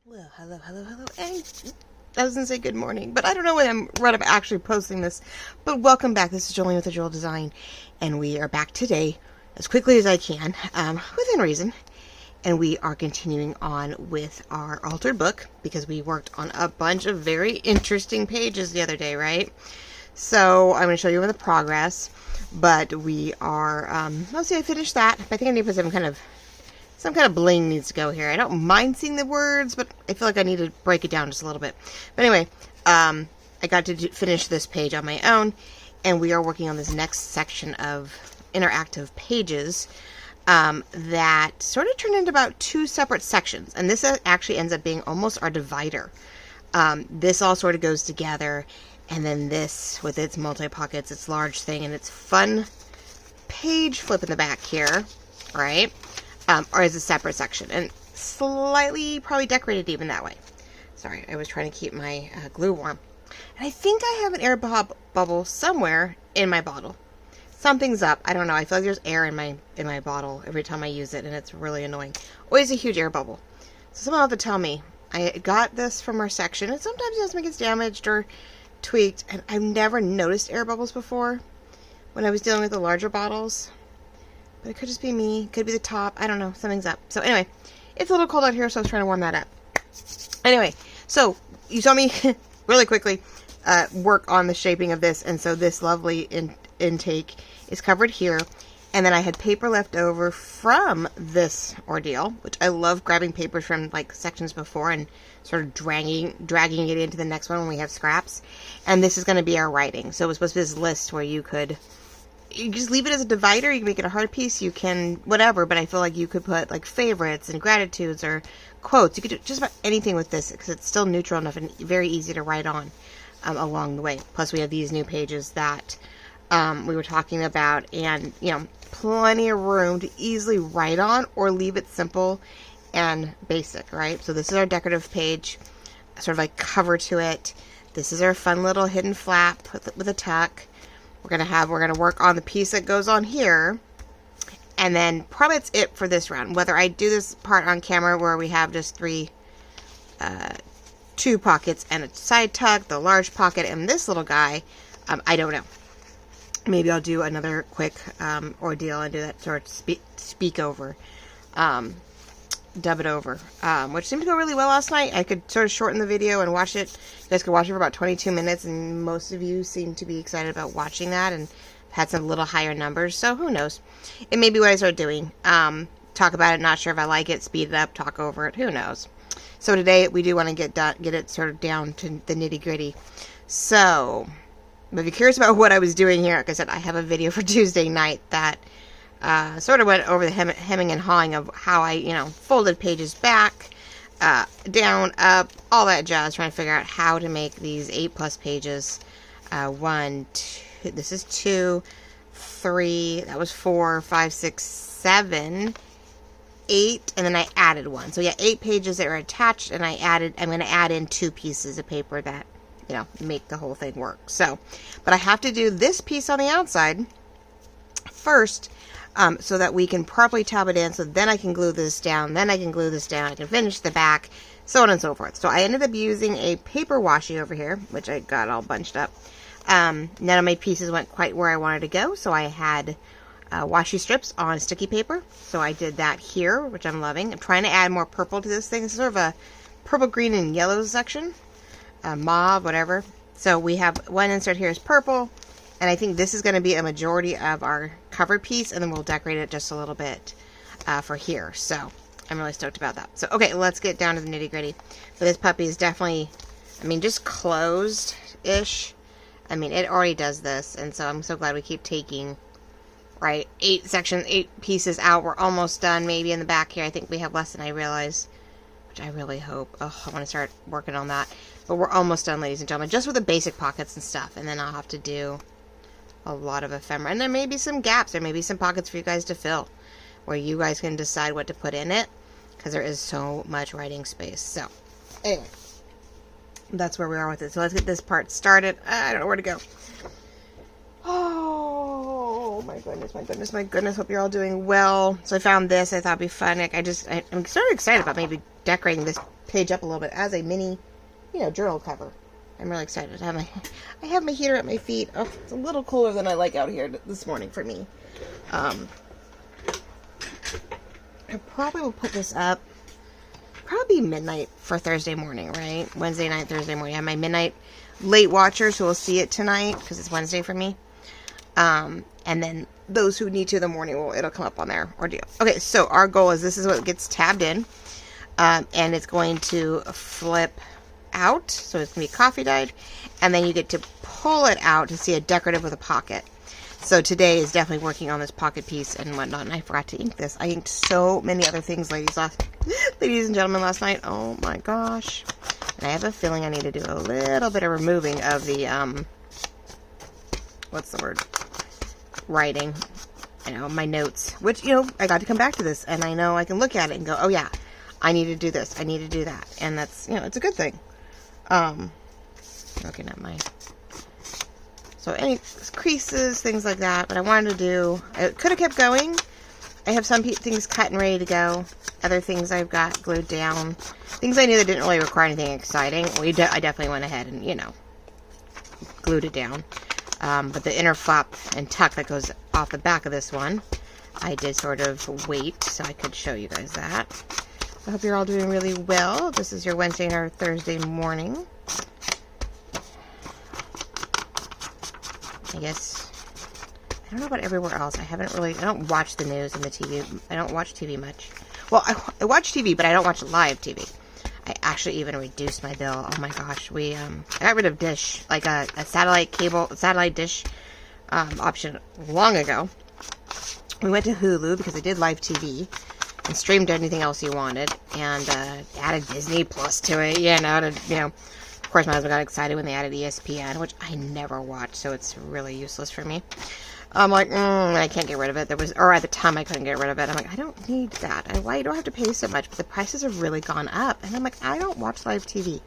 Well, hello, and I was gonna say good morning, but I don't know when I'm right about actually posting this. But welcome back. This is Jolene with the Joel Design, and we are back today as quickly as I can, within reason. And we are continuing on with our altered book because we worked on a bunch of very interesting pages the other day, right? So I'm going to show you the progress, but we are, let's see, I finished that. I think I need to put some kind of bling needs to go here. I don't mind seeing the words, but I feel like I need to break it down just a little bit. But anyway, I got to finish this page on my own, and we are working on this next section of interactive pages that sort of turned into about two separate sections. And this actually ends up being almost our divider. This all sort of goes together, and then this with its multi-pockets, its large thing, and its fun page flip in the back here, right? Or as a separate section, and slightly probably decorated even that way. Sorry, I was trying to keep my glue warm. And I think I have an air bubble somewhere in my bottle. Something's up. I don't know. I feel like there's air in my bottle every time I use it, and it's really annoying. Always a huge air bubble. So someone will have to tell me. I got this from our section, and sometimes it doesn't gets damaged or tweaked, and I've never noticed air bubbles before when I was dealing with the larger bottles. But it could just be me. Could be the top. I don't know. Something's up. So anyway, it's a little cold out here, so I was trying to warm that up. Anyway, so you saw me really quickly work on the shaping of this, and so this lovely intake is covered here. And then I had paper left over from this ordeal, which I love grabbing papers from like sections before and sort of dragging it into the next one when we have scraps. And this is going to be our writing. So it was supposed to be this list where you just leave it as a divider. You can make it a hard piece. You can whatever, but I feel like you could put like favorites and gratitudes or quotes. You could do just about anything with this because it's still neutral enough and very easy to write on along the way. Plus we have these new pages that we were talking about, and plenty of room to easily write on or leave it simple and basic, right? So this is our decorative page, sort of like cover to it. This is our fun little hidden flap with a tuck. We're going to work on the piece that goes on here. And then probably that's it for this round. Whether I do this part on camera where we have just two pockets and a side tuck, the large pocket, and this little guy, I don't know. Maybe I'll do another quick ordeal and do that sort of speak over, dub it over, which seemed to go really well last night. I could sort of shorten the video and watch it. You guys could watch it for about 22 minutes, and most of you seem to be excited about watching that and had some little higher numbers, so who knows. It may be what I start doing. Talk about it, not sure if I like it, speed it up, talk over it, who knows. So today we do want to get it sort of down to the nitty-gritty. So but if you're curious about what I was doing here, like I said, I have a video for Tuesday night that sort of went over the hemming and hawing of how I, folded pages back, down, up, all that jazz, trying to figure out how to make these 8+ pages. 1, 2, this is 2, 3, that was 4, 5, 6, 7, 8, and then I added 1. So yeah, 8 pages that are attached, and I'm going to add in 2 pieces of paper that make the whole thing work. So, but I have to do this piece on the outside first, so that we can properly tab it in, so then I can glue this down, then I can glue this down, I can finish the back, so on and so forth. So I ended up using a paper washi over here, which I got all bunched up. None of my pieces went quite where I wanted to go, so I had washi strips on sticky paper, so I did that here, which I'm loving. I'm trying to add more purple to this thing. It's sort of a purple, green, and yellow section. Mauve, whatever. So we have one insert here is purple, and I think this is going to be a majority of our cover piece, and then we'll decorate it just a little bit for here. So I'm really stoked about that. So okay, let's get down to the nitty gritty. So this puppy is definitely, just closed-ish. It already does this, and so I'm so glad we keep taking, 8 pieces out. We're almost done. Maybe in the back here, I think we have less than I realized, which I really hope. Oh, I want to start working on that. But we're almost done, ladies and gentlemen, just with the basic pockets and stuff. And then I'll have to do a lot of ephemera. And there may be some gaps. There may be some pockets for you guys to fill, where you guys can decide what to put in it, because there is so much writing space. So, anyway, that's where we are with it. So let's get this part started. I don't know where to go. Oh, my goodness. Hope you're all doing well. So I found this. I thought it'd be fun. I'm sort of excited about maybe decorating this page up a little bit as a mini, you know, journal cover. I'm really excited. I have my heater at my feet. Oh, it's a little cooler than I like out here this morning for me. I probably will put this up probably midnight for Thursday morning, right? Wednesday night, Thursday morning. I have my midnight late watchers who will see it tonight because it's Wednesday for me. And then those who need to in the morning, well, it'll come up on their ordeal. Okay, so our goal is this is what gets tabbed in. And it's going to flip out, so it's going to be coffee dyed, and then you get to pull it out to see a decorative with a pocket. So today is definitely working on this pocket piece and whatnot, and I forgot to ink this. I inked so many other things, ladies and gentlemen, last night. Oh my gosh. And I have a feeling I need to do a little bit of removing of the, what's the word? Writing. You know, my notes, which, you know, I got to come back to this, and I know I can look at it and go, oh yeah, I need to do this, I need to do that, and that's, you know, it's a good thing. Looking at my, so any creases, things like that, but I wanted to do, I could have kept going. I have some things cut and ready to go, other things I've got glued down, things I knew that didn't really require anything exciting. I definitely went ahead and, you know, glued it down. But the inner flap and tuck that goes off the back of this one, I did sort of wait so I could show you guys that. I hope you're all doing really well. This is your Wednesday or Thursday morning. I guess, I don't know about everywhere else. I don't watch the news and the TV. I don't watch TV much. Well, I watch TV, but I don't watch live TV. I actually even reduced my bill. Oh my gosh. I got rid of dish, like a satellite dish option long ago. We went to Hulu because I did live TV and streamed anything else you wanted, and added Disney Plus to it, of course my husband got excited when they added ESPN, which I never watch, so it's really useless for me. I'm like, I can't get rid of it. Or at the time I couldn't get rid of it. I'm like, I don't need that. I don't have to pay so much, but the prices have really gone up, and I'm like, I don't watch live TV.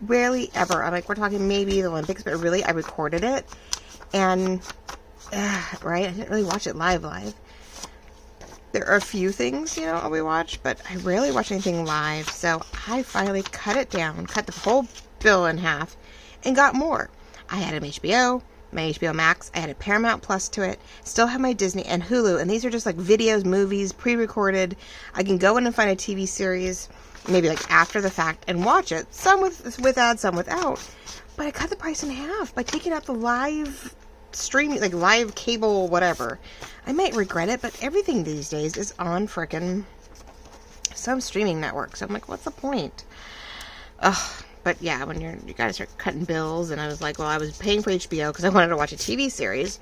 Rarely ever. I'm like, we're talking maybe the Olympics, but really, I recorded it, and, right, I didn't really watch it live. There are a few things, we watch, but I rarely watch anything live, so I finally cut it down, cut the whole bill in half, and got more. I added HBO, my HBO Max, I added Paramount Plus to it, still have my Disney and Hulu, and these are just like videos, movies, pre-recorded. I can go in and find a TV series, maybe like after the fact, and watch it, some with ads, some without, but I cut the price in half by taking out the live streaming, like live cable, whatever. I might regret it, but everything these days is on frickin' some streaming network. So I'm like, what's the point? Ugh. But yeah, when you gotta start cutting bills, and I was like, well, I was paying for HBO because I wanted to watch a TV series,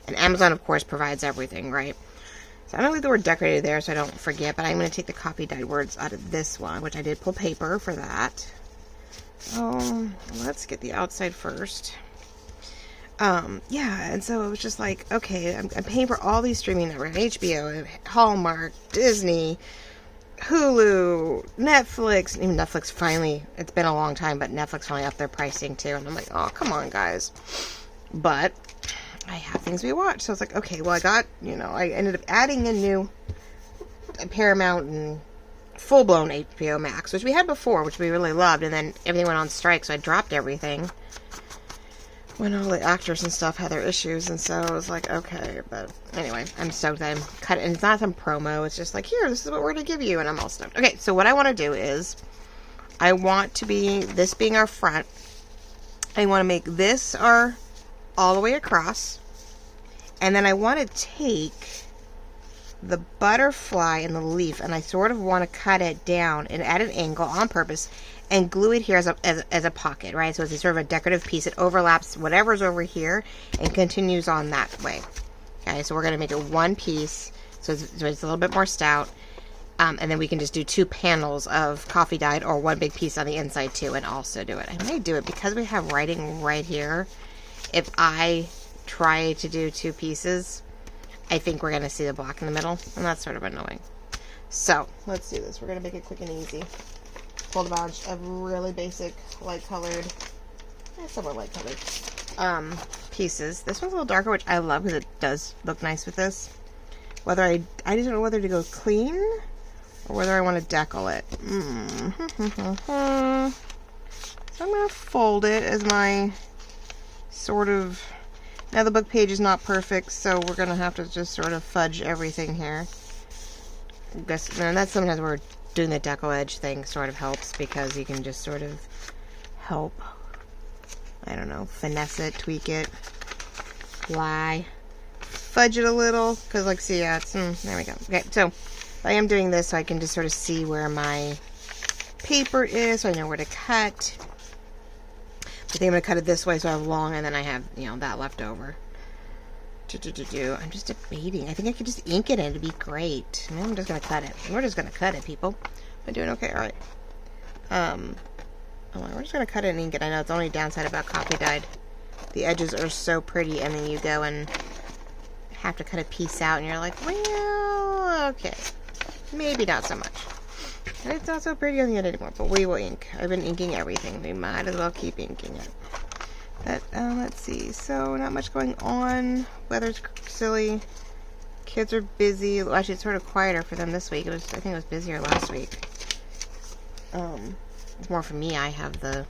and Amazon, of course, provides everything, right? So I'm gonna leave the word decorated there so I don't forget, but I'm gonna take the copy dyed words out of this one, which I did pull paper for that. Let's get the outside first. Yeah, and so it was just like, okay, I'm paying for all these streaming networks, HBO, Hallmark, Disney, Hulu, Netflix. Even Netflix finally, it's been a long time, but Netflix finally upped their pricing too, and I'm like, oh, come on, guys. But I have things we watch, so it's like, okay, well, I got, I ended up adding a new Paramount and full-blown HBO Max, which we had before, which we really loved, and then everything went on strike, so I dropped everything when all the actors and stuff had their issues, and so I was like, okay, but anyway, I'm stoked that I'm cutting, and it's not some promo, it's just like, here, this is what we're going to give you, and I'm all stoked. Okay, so what I want to do is, I want to be, this being our front, I want to make this all the way across, and then I want to take the butterfly and the leaf, and I sort of want to cut it down and at an angle on purpose, and glue it here as a pocket, right? So it's sort of a decorative piece. It overlaps whatever's over here and continues on that way. Okay, so we're going to make it one piece, so it's a little bit more stout, and then we can just do two panels of coffee dyed or one big piece on the inside too, and also do it. I may do it because we have writing right here. If I try to do two pieces, I think we're going to see the black in the middle, and that's sort of annoying. So let's do this. We're going to make it quick and easy. Pulled a bunch of really basic light colored, somewhat light colored pieces. This one's a little darker, which I love because it does look nice with this. Whether I just don't know whether to go clean or whether I want to decal it. So I'm going to fold it as my sort of... Now the book page is not perfect, so we're going to have to just sort of fudge everything here. I guess, and that's sometimes where doing the deco edge thing sort of helps, because you can just sort of help, I don't know, finesse it, tweak it, lie, fudge it a little, because like, see, yeah, it's, there we go. Okay, so I am doing this so I can just sort of see where my paper is, so I know where to cut. I think I'm going to cut it this way so I have long, and then I have, you know, that left over. I'm just debating. I think I could just ink it and it'd be great. Maybe I'm just going to cut it. We're just going to cut it, people. Am I doing okay? Alright. We're just going to cut it and ink it. I know it's the only downside about copy dyed. The edges are so pretty, and then you go and have to cut a piece out, and you're like, well, okay. Maybe not so much. And it's not so pretty on the end anymore, but we will ink. I've been inking everything. We might as well keep inking it. But, let's see. So, not much going on. Weather's silly. Kids are busy. Well, actually, it's sort of quieter for them this week. I think it was busier last week. It's more for me. I have the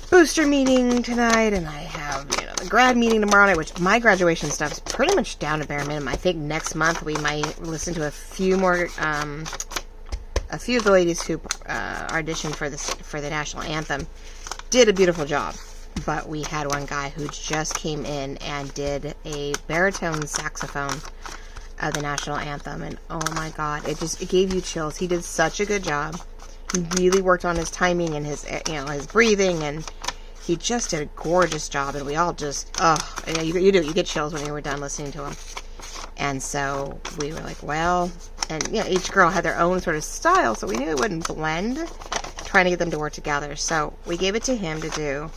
booster meeting tonight, and I have, you know, the grad meeting tomorrow night, which my graduation stuff's pretty much down to bare minimum. I think next month we might listen to a few more, a few of the ladies who auditioned for the national anthem did a beautiful job, but we had one guy who just came in and did a baritone saxophone of the national anthem, and oh my god, it gave you chills. He did such a good job. He really worked on his timing and his, you know, his breathing, and he just did a gorgeous job, and we all just, you get chills when you were done listening to him. And so we were like, well, and yeah, each girl had their own sort of style, so we knew it wouldn't blend, trying to get them to work together. So we gave it to him to do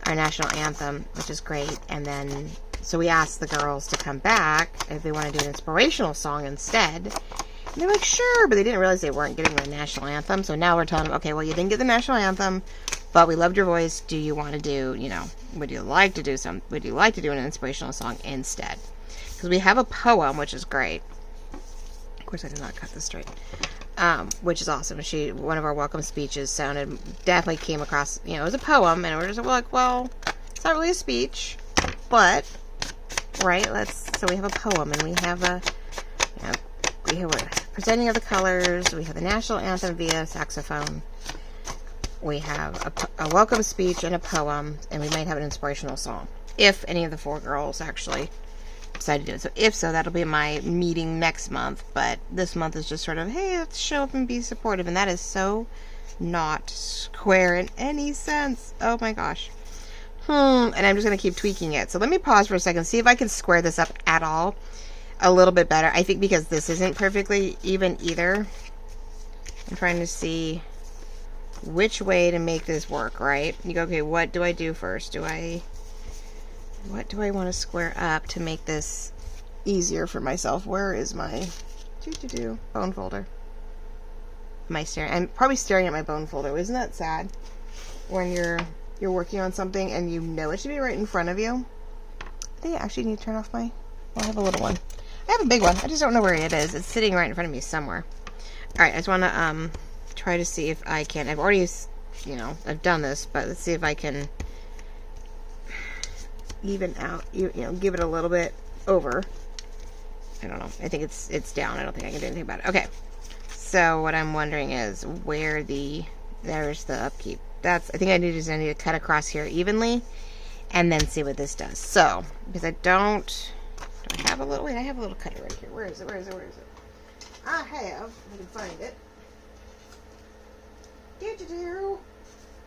our national anthem, which is great. And then, so we asked the girls to come back if they want to do an inspirational song instead. And they were like, sure, but they didn't realize they weren't getting the national anthem. So now we're telling them, okay, well, you didn't get the national anthem, but we loved your voice. Do you want to do, you know, would you like to do an inspirational song instead? Because we have a poem, which is great. Of course, I did not cut this straight. Which is awesome. One of our welcome speeches definitely came across, you know, it was a poem, and we're just like, well, it's not really a speech, but, right, so we have a poem, and we have we're presenting of the colors, we have the national anthem via saxophone, we have a welcome speech and a poem, and we might have an inspirational song, if any of the 4 girls actually decide to do it. So if so, that'll be my meeting next month, but this month is just sort of, hey, let's show up and be supportive, and that is so not square in any sense. Oh my gosh. And I'm just going to keep tweaking it. So let me pause for a second, see if I can square this up at all a little bit better. I think because this isn't perfectly even either, I'm trying to see which way to make this work, right? You go, okay, what do I do first? What do I want to square up to make this easier for myself? Where is my bone folder? I'm probably staring at my bone folder. Isn't that sad? When you're working on something and you know it should be right in front of you. I think I actually need to turn off I have a little one. I have a big one. I just don't know where it is. It's sitting right in front of me somewhere. Alright, I just want to try to see if I can. I've already, you know, I've done this, but let's see if I can even out, you know, give it a little bit over. I don't know. I think it's down. I don't think I can do anything about it. Okay. So what I'm wondering is where there's the upkeep. I think I need to cut across here evenly and then see what this does. So, because I have a little, wait, I have a little cutter right here. Where is it? I can find it.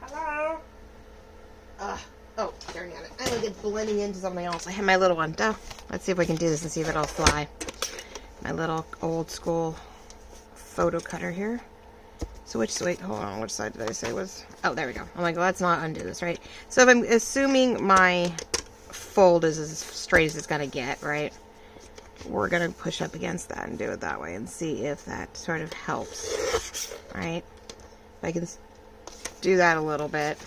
Hello? Oh, staring at it. I like it blending into something else. I have my little one. Let's see if we can do this and see if it'll fly. My little old school photo cutter here. So wait, hold on. Which side did I say was? Oh, there we go. I'm like, let's not undo this, right? So if I'm assuming my fold is as straight as it's going to get, right? We're going to push up against that and do it that way and see if that sort of helps, right? If I can do that a little bit.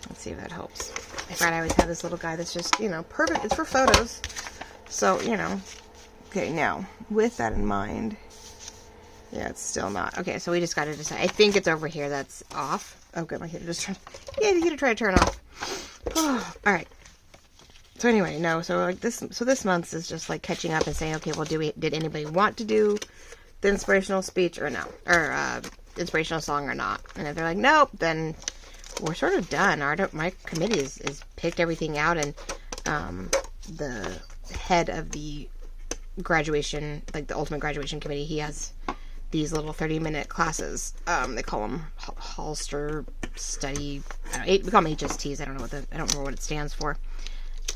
Let's see if that helps. I thought I always have this little guy that's just, you know, perfect. It's for photos. So, you know, okay, now, with that in mind, yeah, it's still not. Okay, so we just got to decide. I think it's over here that's off. Oh, good, my heater just turned. Yeah, the heater tried to turn off. Oh, all right. So anyway, no, so like this month is just like catching up and saying, okay, well, did anybody want to do the inspirational speech or no? Or, inspirational song or not? And if they're like, nope, then we're sort of done. My committee is picked everything out, and the head of the graduation, like the ultimate graduation committee, he has these little 30-minute classes. They call them Holster Study. We call them HSTs. I don't remember what it stands for.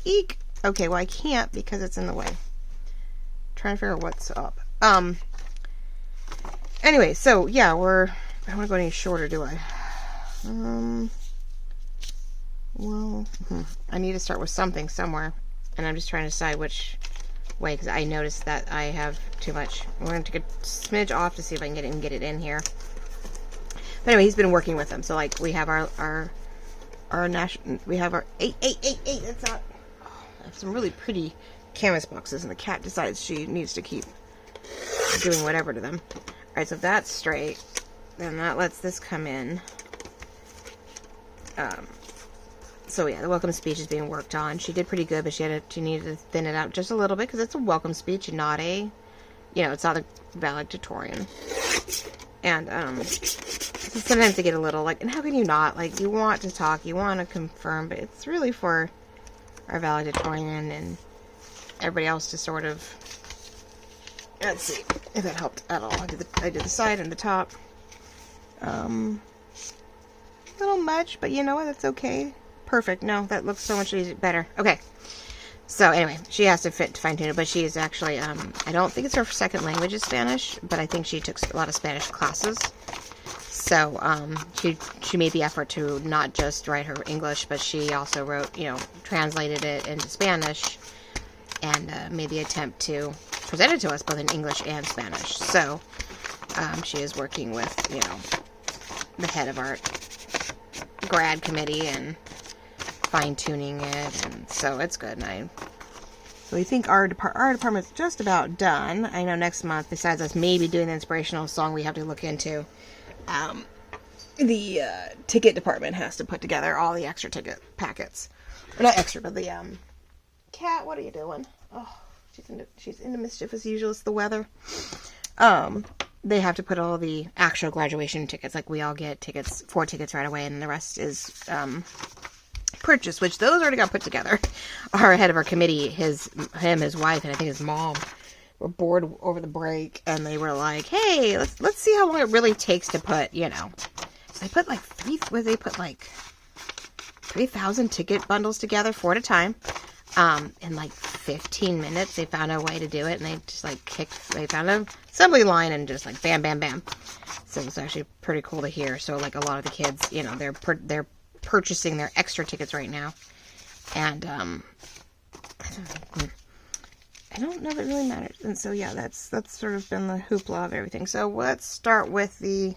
Eek. Okay, well I can't because it's in the way. Trying to figure out what's up. Anyway, so yeah, I don't want to go any shorter, do I? Well, I need to start with something somewhere, and I'm just trying to decide which way, because I noticed that I have too much. We're going to take a smidge off to see if I can get it in here. But anyway, he's been working with them. So like we have our national, we have our eight. That's not. Oh, I have some really pretty canvas boxes, and the cat decides she needs to keep doing whatever to them. All right, so if that's straight, then that lets this come in. So yeah, the welcome speech is being worked on. She did pretty good, but she needed to thin it out just a little bit because it's a welcome speech, not a, it's not a valedictorian. And so sometimes they get a little like, and how can you not? Like, you want to talk, you want to confirm, but it's really for our valedictorian and everybody else to sort of. Let's see if that helped at all. I did the side and the top. A little much, but you know what? That's okay. Perfect. No, that looks so much better. Okay. So anyway, she has to fine tune it, but she is actually, I don't think it's her second language is Spanish, but I think she took a lot of Spanish classes. So, she made the effort to not just write her English, but she also wrote, translated it into Spanish and made the attempt to present it to us both in English and Spanish. So, she is working with, the head of our grad committee and fine-tuning it, and so it's good. So we think our department's just about done. I know next month, besides us maybe doing the inspirational song, we have to look into the ticket department has to put together all the extra ticket packets. Or not extra, but the cat, what are you doing? Oh, she's into mischief as usual. It's the weather. They have to put all the actual graduation tickets, like we all get 4 tickets right away, and the rest is purchased, which those already got put together. Our head of our committee, his wife, and I think his mom were bored over the break, and they were like, "Hey, let's see how long it really takes to put." So they put like 3,000 ticket bundles together, 4 at a time. In like 15 minutes, they found a way to do it, and they just like they found an assembly line and just like bam, bam, bam. So it's actually pretty cool to hear. So like a lot of the kids, they're purchasing their extra tickets right now, and I don't know if it really matters. And so yeah, that's sort of been the hoopla of everything. So let's start with the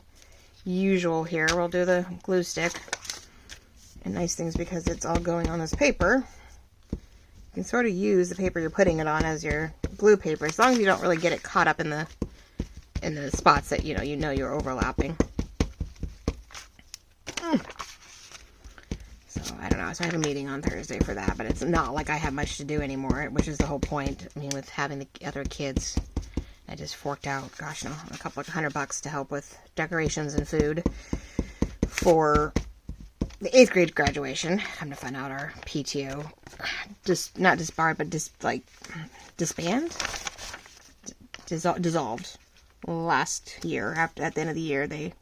usual here. We'll do the glue stick, and nice things because it's all going on this paper. You can sort of use the paper you're putting it on as your glue paper, as long as you don't really get it caught up in the spots that you're overlapping. So I don't know. So I have a meeting on Thursday for that, but it's not like I have much to do anymore, which is the whole point. I mean, with having the other kids, I just forked out, gosh, no, a couple of $100 to help with decorations and food for the 8th grade graduation. I'm gonna find out our PTO not disbarred, but dissolved last year. At the end of the year, they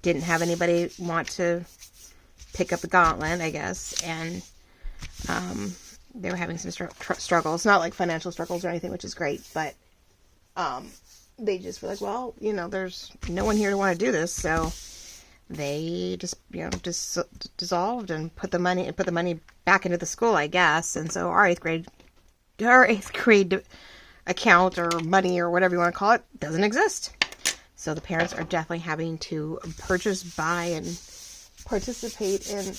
didn't have anybody want to pick up the gauntlet, I guess, and they were having some struggles, not like financial struggles or anything, which is great, but they just were like, well, there's no one here to want to do this, so they just dissolved and put the money back into the school, I guess. And so our 8th grade account or money or whatever you want to call it doesn't exist. So the parents are definitely having to purchase, buy, and participate in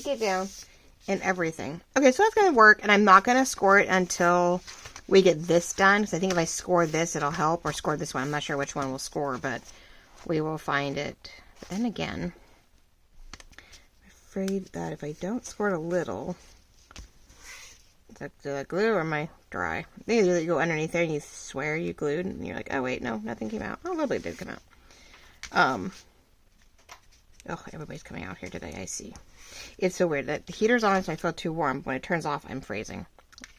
get down in everything. Okay, so that's going to work, and I'm not going to score it until we get this done. Because I think if I score this, it'll help. Or score this one. I'm not sure which one will score, but we will find it. But then again, I'm afraid that if I don't score it a little, the glue or my dry? You go underneath there and you swear you glued, and you're like, oh wait, no, nothing came out. Oh, a little bit did come out. Oh, everybody's coming out here today, I see. It's so weird that the heater's on, so I feel too warm. When it turns off, I'm freezing.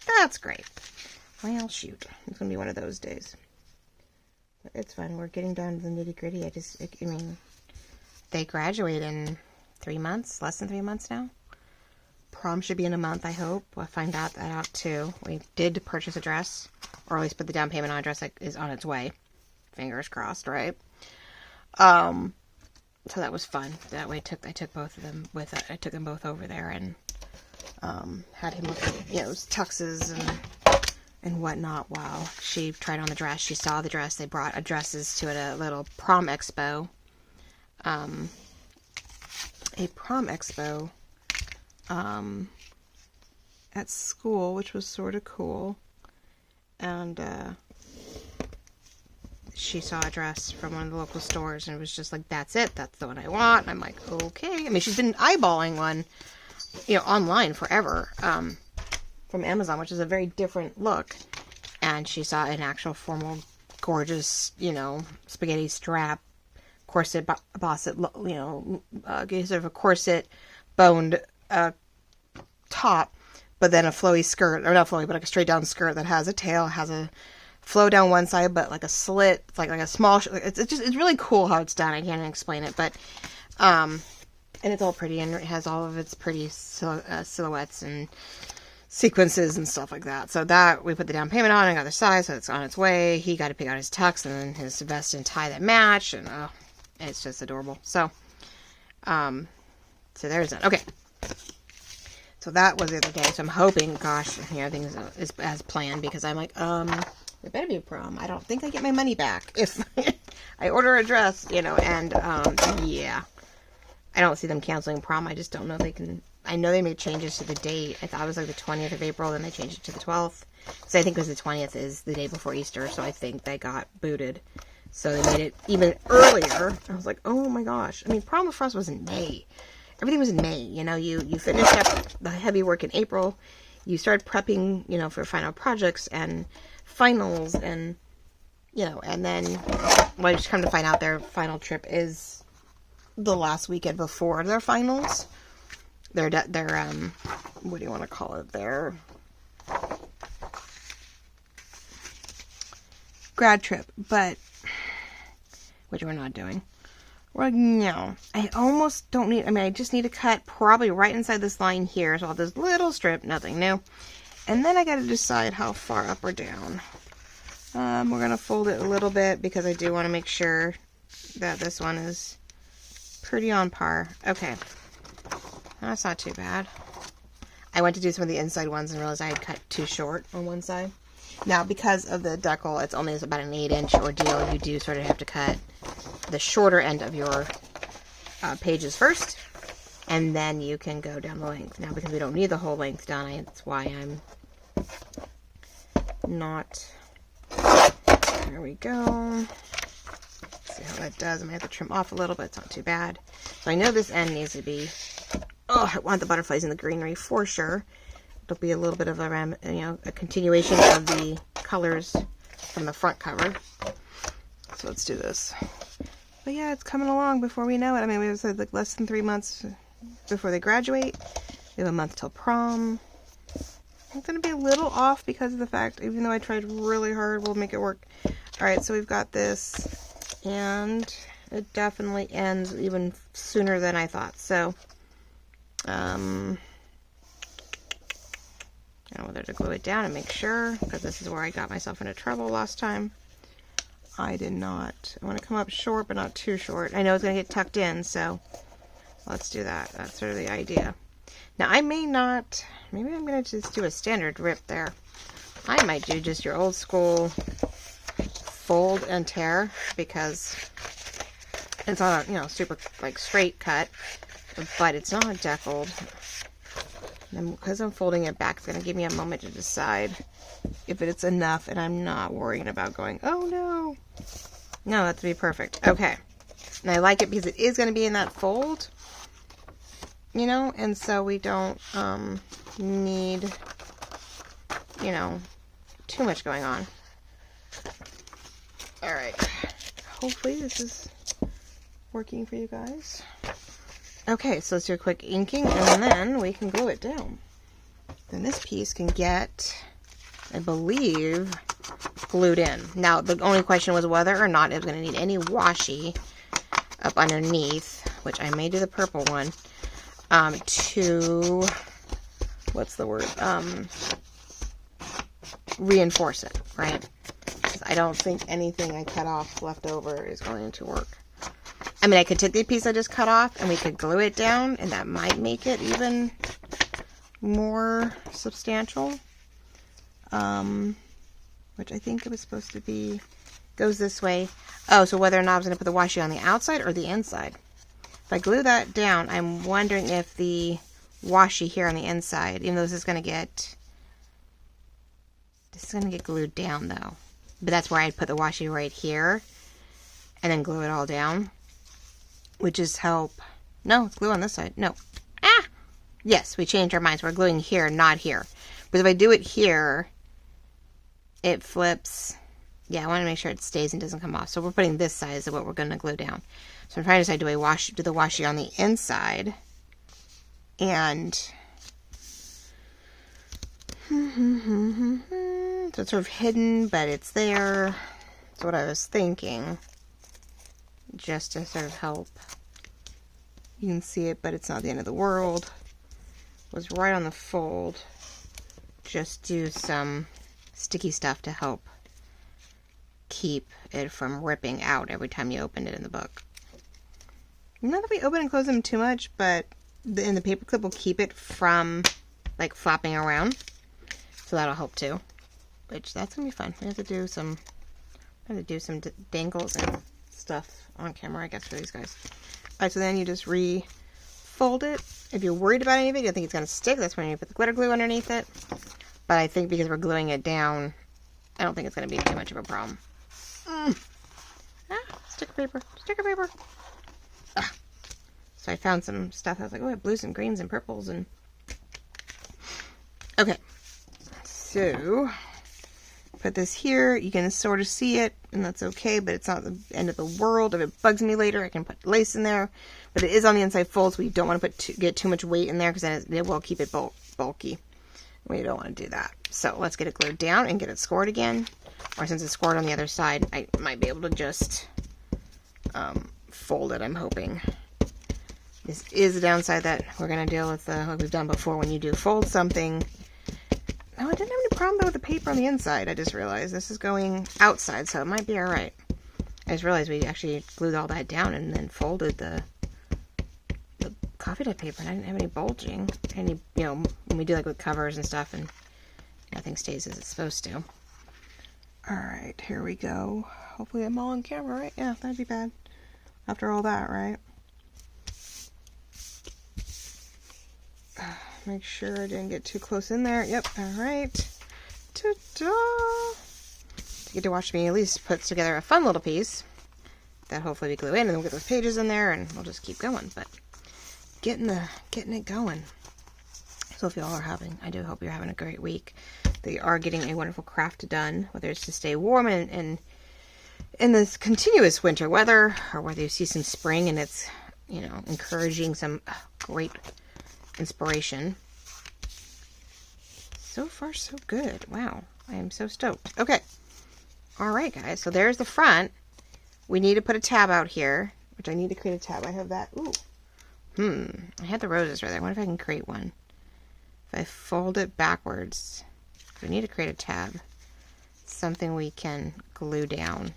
That's great. Well, shoot. It's going to be one of those days. But it's fine. We're getting down to the nitty gritty. I mean, they graduate in 3 months, less than 3 months now. Prom should be in a month, I hope. We'll find that out too. We did purchase a dress, or at least put the down payment on a dress that is on its way. Fingers crossed, right? So that was fun. That way I took both of them I took them both over there and had him look at, tuxes and whatnot while she tried on the dress. She saw the dress. They brought dresses to a little prom expo. A prom expo at school, which was sort of cool. And she saw a dress from one of the local stores and it was just like, that's it, that's the one I want. And I'm like, okay. I mean, she's been eyeballing one, online forever, from Amazon, which is a very different look. And she saw an actual formal, gorgeous, spaghetti strap, corset, sort of a corset, boned top, but then a flowy skirt, or not flowy, but like a straight down skirt that has a tail, has a flow down one side, but like a slit. It's like a small. It's really cool how it's done. I can't even explain it, but and it's all pretty, and it has all of its pretty silhouettes and sequences and stuff like that. So that we put the down payment on and got the size, so it's on its way. He got to pick out his tux and then his vest and tie that match, and it's just adorable. So there's that. Okay. So that was the other day. So I'm hoping, gosh, everything is as planned, because I'm like, there better be a prom. I don't think I get my money back if I order a dress, and yeah. I don't see them canceling prom. I just don't know if they can. I know they made changes to the date. I thought it was like the 20th of April, then they changed it to the 12th. So I think because the 20th is the day before Easter, so I think they got booted. So they made it even earlier. I was like, oh my gosh. I mean, prom for us was in May. Everything was in May. You finished up the heavy work in April. You started prepping, for final projects and finals, and and then I just come to find out their final trip is the last weekend before their finals. Their what do you want to call it? Their grad trip, but which we're not doing. Well, no. I almost don't need, I just need to cut probably right inside this line here. So I'll have this little strip, nothing new. And then I got to decide how far up or down. We're going to fold it a little bit because I do want to make sure that this one is pretty on par. Okay. That's not too bad. I went to do some of the inside ones and realized I had cut too short on one side. Now, because of the decal, it's only about an 8-inch ordeal. You do sort of have to cut the shorter end of your pages first, and then you can go down the length. Now, because we don't need the whole length done, that's why I'm not. There we go. Let's see how that does. I might have to trim off a little, but it's not too bad. So I know this end needs to be. Oh, I want the butterflies in the greenery for sure. It'll be a little bit of a continuation of the colors from the front cover. So let's do this. But yeah, it's coming along before we know it. We have said like less than 3 months before they graduate. We have a month till prom. I'm going to be a little off because of the fact, even though I tried really hard, we'll make it work. Alright, so we've got this, and it definitely ends even sooner than I thought. So, I don't know whether to glue it down and make sure, because this is where I got myself into trouble last time. I did not. I want to come up short, but not too short. I know it's going to get tucked in, so let's do that. That's sort of the idea. Now, I may not, maybe I'm going to just do a standard rip there. I might do just your old school fold and tear, because it's not a, super, straight cut, but it's not deckled. And because I'm folding it back, it's going to give me a moment to decide if it's enough, and I'm not worrying about going, oh no. No, that's to be perfect. Okay. And I like it because it is going to be in that fold, you know, and so we don't need, you know, too much going on. All right. Hopefully this is working for you guys. Okay, so let's do a quick inking, and then we can glue it down. Then this piece can get, I believe, glued in. Now, the only question was whether or not it was going to need any washi up underneath, which I may do the purple one, to, what's the word, reinforce it, right? Because I don't think anything I cut off left over is going to work. I mean, I could take the piece I just cut off and we could glue it down, and that might make it even more substantial. Which I think it was supposed to be, goes this way. Oh, so whether or not I was going to put the washi on the outside or the inside. If I glue that down, I'm wondering if the washi here on the inside, even though this is going to get glued down though. But that's where I'd put the washi right here and then glue it all down. Which is help. No, it's glue on this side. No. Ah! Yes, we changed our minds. We're gluing here, not here. But if I do it here, it flips. Yeah, I want to make sure it stays and doesn't come off. So we're putting this side is what we're going to glue down. So I'm trying to decide, do the washi on the inside? And so it's sort of hidden, but it's there. That's what I was thinking. Just to sort of help. You can see it, but it's not the end of the world. It was right on the fold. Just do some sticky stuff to help keep it from ripping out every time you open it in the book. Not that we open and close them too much, but the paper clip will keep it from like flopping around. So that'll help too. Which that's gonna be fun. We have to do some dangles and stuff on camera, I guess, for these guys. Alright, so then you just re-fold it. If you're worried about any of it, you think it's going to stick, that's when you put the glitter glue underneath it. But I think because we're gluing it down, I don't think it's going to be too much of a problem. Ah, sticker paper, sticker paper. Ah. So I found some stuff. I was like, oh, I have blues and greens and purples and... Okay. So... put this here, you can sort of see it, and that's okay, but it's not the end of the world. If it bugs me later, I can put lace in there, but it is on the inside fold, so we don't want to get too much weight in there, because then it will keep it bulky. We don't want to do that. So let's get it glued down and get it scored again, or since it's scored on the other side, I might be able to just fold it, I'm hoping. This is the downside that we're going to deal with, like we've done before, when you do fold something. No, I didn't have any problem with the paper on the inside. I just realized this is going outside, so it might be alright. I just realized we actually glued all that down and then folded the coffee dye paper, and I didn't have any bulging. Any, you know, when we do like with covers and stuff, and nothing stays as it's supposed to. Alright, here we go. Hopefully I'm all on camera, right? Yeah, that'd be bad. After all that, right? Make sure I didn't get too close in there. Yep, alright. Ta-da! To get to watch me at least put together a fun little piece that hopefully we glue in, and then we'll get those pages in there, and we'll just keep going. But getting it going. So if y'all are having, I do hope you're having a great week. That you are getting a wonderful craft done, whether it's to stay warm and in this continuous winter weather, or whether you see some spring and it's, you know, encouraging some great inspiration. So far, so good. Wow. I am so stoked. Okay. Alright, guys. So there's the front. We need to put a tab out here, which I need to create a tab. I have that. Ooh. I had the roses right there. I wonder if I can create one. If I fold it backwards, we need to create a tab. Something we can glue down.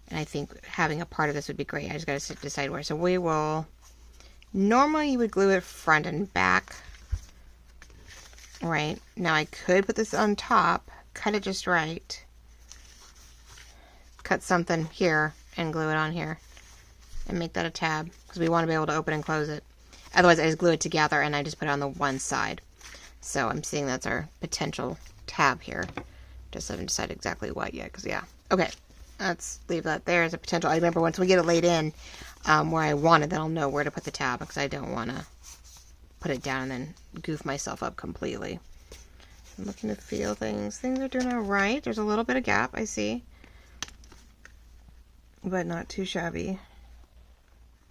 And I think having a part of this would be great. I just got to decide where. So we will... Normally you would glue it front and back. Right. Now I could put this on top. Cut it just right. Cut something here and glue it on here. And make that a tab. Because we want to be able to open and close it. Otherwise I just glue it together and I just put it on the one side. So I'm seeing that's our potential tab here. Just haven't decided exactly what yet, because yeah. Okay, let's leave that there as a potential. I remember once we get it laid in where I want it, then I'll know where to put the tab, because I don't want to put it down and then goof myself up completely. I'm looking to feel things. Things are doing all right. There's a little bit of gap, I see, but not too shabby,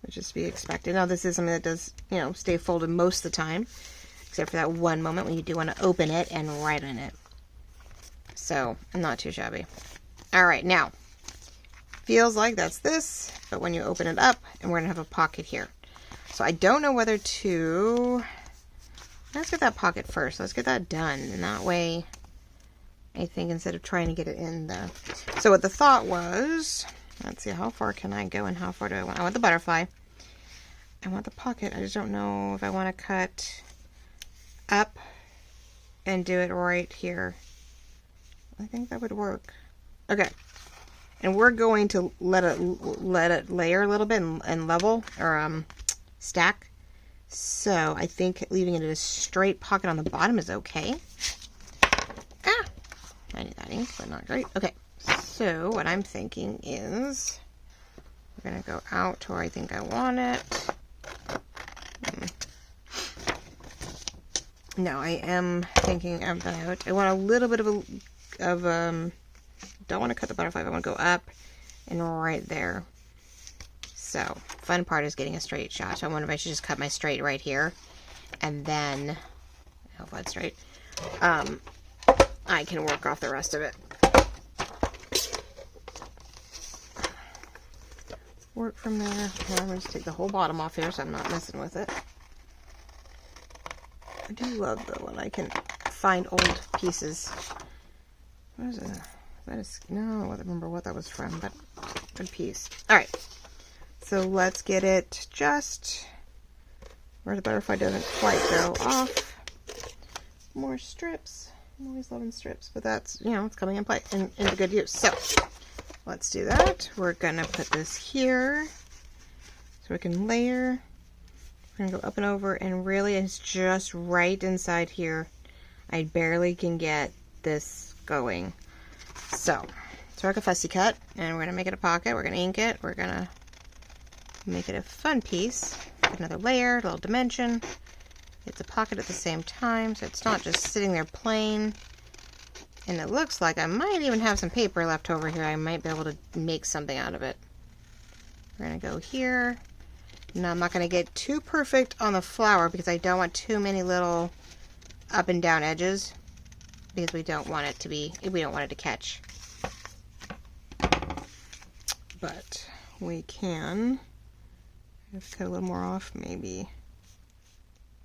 which is to be expected. Now this is something that does, you know, stay folded most of the time, except for that one moment when you do want to open it and write in it. So, not too shabby. Alright, now, feels like that's this, but when you open it up, and we're going to have a pocket here. So I don't know whether to... Let's get that pocket first. Let's get that done. And that way, I think instead of trying to get it in the... So what the thought was... Let's see, how far can I go and how far do I want? I want the butterfly. I want the pocket. I just don't know if I want to cut up and do it right here. I think that would work. Okay. And we're going to let it layer a little bit and level, or stack. So I think leaving it in a straight pocket on the bottom is okay. Ah! I need that ink, but not great. Okay. So what I'm thinking is we're going to go out to where I think I want it. No, I am thinking about, I want a little bit of don't want to cut the butterfly, I want to go up and right there. So, fun part is getting a straight shot. So I wonder if I should just cut my straight right here, and then, hope that's straight, I can work off the rest of it. Work from there. Okay, I'm going to take the whole bottom off here so I'm not messing with it. I do love though when I can find old pieces. What is it? That is, no, I don't remember what that was from, but good piece. Alright, so let's get it just where the butterfly doesn't quite go off. More strips. I'm always loving strips, but that's, you know, it's coming in play and into good use. So let's do that. We're gonna put this here so we can layer. We're gonna go up and over, and really it's just right inside here. I barely can get this going. So start a fussy cut, and we're gonna make it a pocket. We're gonna ink it. We're gonna make it a fun piece. Another layer, a little dimension. It's a pocket at the same time, so it's not just sitting there plain. And it looks like I might even have some paper left over here. I might be able to make something out of it. We're gonna go here. Now I'm not gonna get too perfect on the flower because I don't want too many little up and down edges, because we don't want it to be, we don't want it to catch. But we can just cut a little more off, maybe.